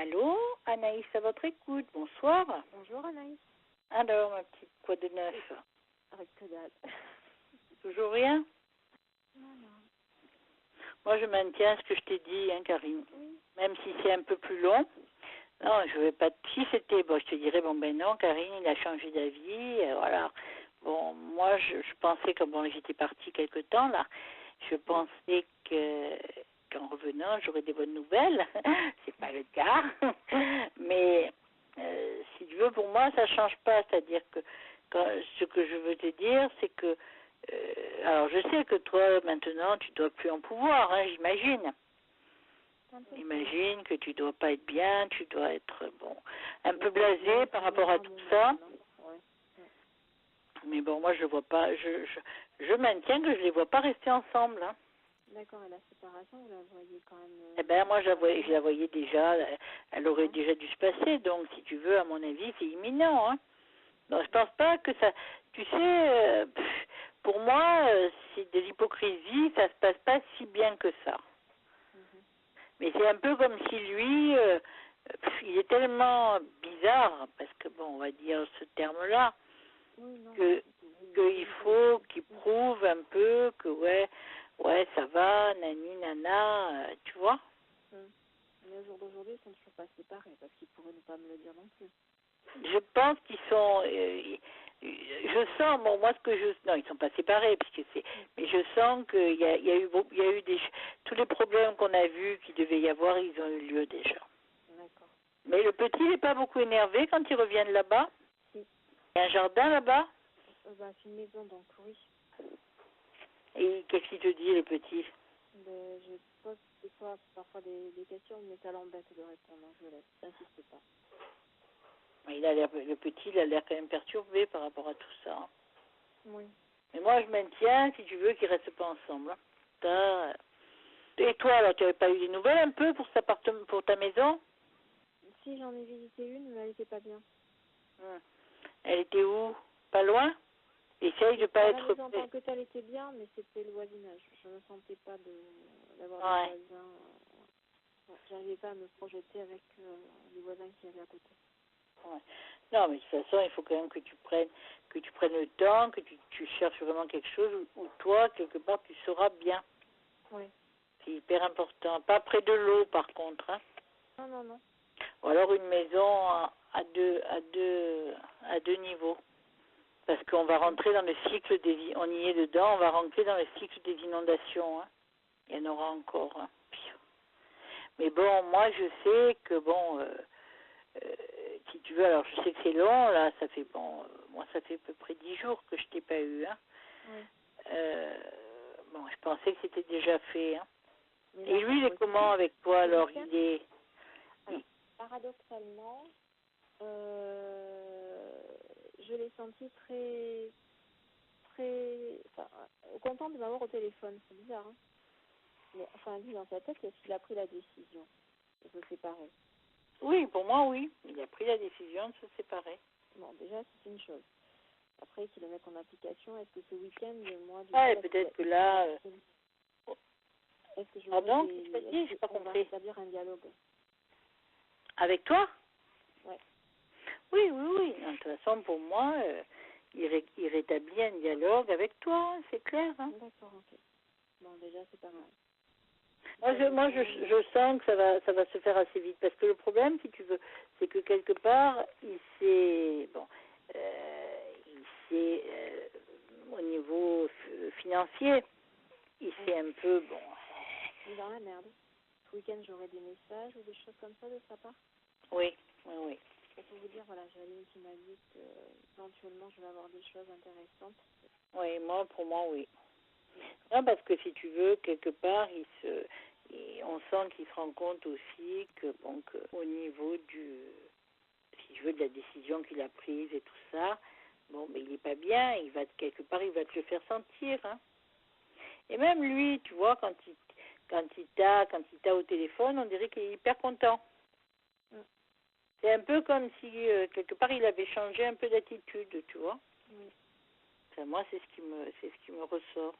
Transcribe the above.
Allô, Anaïs à votre écoute, bonsoir. Bonjour Anaïs. Alors, ma petite, quoi de neuf? Avec que dalle. Toujours rien? Non, non. Moi, je maintiens ce que je t'ai dit, hein, Karine. Oui. Même si c'est un peu plus long. Non, je vais pas. Si c'était, bon, je te dirais, bon, ben non, Karine, il a changé d'avis, voilà. Bon, moi, je pensais que, bon, j'étais partie quelque temps, là. Je pensais qu'en revenant, j'aurais des bonnes nouvelles. C'est pas le cas. Mais, si tu veux, pour moi, ça change pas. C'est-à-dire que, ce que je veux te dire, c'est que, alors, je sais que toi, maintenant, tu dois plus en pouvoir, hein, j'imagine. Imagine que tu dois pas être bien, tu dois être, bon, un peu blasé par rapport à tout ça. Mais bon, moi, je vois pas, je maintiens que je les vois pas rester ensemble, hein. D'accord, et la séparation, vous la voyez quand même... Eh ben, moi, je la voyais déjà, elle aurait déjà dû se passer, donc, si tu veux, à mon avis, c'est imminent, hein. Donc, je pense pas que ça, tu sais, pour moi, c'est de l'hypocrisie, ça se passe pas si bien que ça. Mais c'est un peu comme si lui, il est tellement bizarre, parce que bon, on va dire ce terme-là, qu'il faut qu'il prouve un peu que ouais, ça va, nani, nana, tu vois. Mais au jour d'aujourd'hui, ils sont toujours pas séparés, parce qu'ils pourraient ne pas me le dire non plus. Je pense qu'ils sont, je sens, bon, moi ce que non, ils sont pas séparés, puisque c'est, mais je sens qu'il y a eu tous les problèmes qu'on a vus qu'il devait y avoir, ils ont eu lieu déjà. D'accord. Mais le petit n'est pas beaucoup énervé quand ils reviennent là-bas. Si. Il y a un jardin là-bas. C'est une maison, donc oui. Et qu'est-ce qu'il te dit, le petit? Je pose des fois, parfois des questions, mais ça l'embête de répondre, je laisse, j'insiste pas. Le petit, il a l'air quand même perturbé par rapport à tout ça. Hein. Oui. Mais moi, je maintiens, si tu veux, qu'ils ne restent pas ensemble. Hein. Et toi, alors, tu n'avais pas eu des nouvelles un peu pour ta maison? Si, j'en ai visité une, mais elle n'était pas bien. Elle était où? Pas loin? Essaye de pas être... La maison en tant que telle était bien, mais c'était le voisinage. Je ne sentais pas d'avoir des voisins. J'arrivais pas à me projeter avec les voisins qui avaient à côté. Ouais. Non, mais de toute façon, il faut quand même que tu prennes le temps, que tu cherches vraiment quelque chose où toi, quelque part, tu seras bien. Oui. C'est hyper important. Pas près de l'eau, par contre. Hein. Non. Ou alors une maison à deux niveaux. Parce qu'on va rentrer dans le cycle on y est dedans, on va rentrer dans le cycle des inondations. Hein. Il y en aura encore. Hein. Mais bon, moi, je sais que, bon... si tu veux, alors je sais que c'est long, là, ça fait, bon, moi ça fait à peu près 10 jours que je t'ai pas eu, hein. Oui. Bon, je pensais que c'était déjà fait, hein. Et lui, il est comment avec toi, alors? Il est... Alors, paradoxalement, je l'ai senti très content de m'avoir au téléphone, c'est bizarre, hein. Mais, enfin, lui, dans sa tête, est-ce qu'il a pris la décision de se séparer? Oui, pour moi, oui. Il a pris la décision de se séparer. Bon, déjà, c'est une chose. Après, qu'il le met en application, est-ce que ce week-end, moi, peut-être que là... Est-ce que je Pardon, qu'est-ce que tu as dit? J'ai pas compris. Établir un dialogue. Avec toi? Ouais. Oui. De toute façon, pour moi, il rétablit un dialogue avec toi, hein, c'est clair. Hein. D'accord, ok. Bon, déjà, c'est pas mal. Moi, je sens que ça va se faire assez vite. Parce que le problème, si tu veux, c'est que quelque part, il s'est... Bon, au niveau financier, il s'est un peu... Bon... Il est dans la merde. Ce week-end, j'aurai des messages ou des choses comme ça de sa part? Oui. Pour vous dire, voilà, j'ai Aline qui m'a dit qu'éventuellement, je vais avoir des choses intéressantes. Oui, pour moi, oui. Non, parce que si tu veux, quelque part, on sent qu'il se rend compte aussi que, bon, que au niveau si tu veux, de la décision qu'il a prise et tout ça, bon, mais il n'est pas bien, quelque part, il va te le faire sentir, hein. Et même lui, tu vois, quand il t'a au téléphone, on dirait qu'il est hyper content. C'est un peu comme si, quelque part, il avait changé un peu d'attitude, tu vois. Enfin, moi, c'est ce qui me ressort.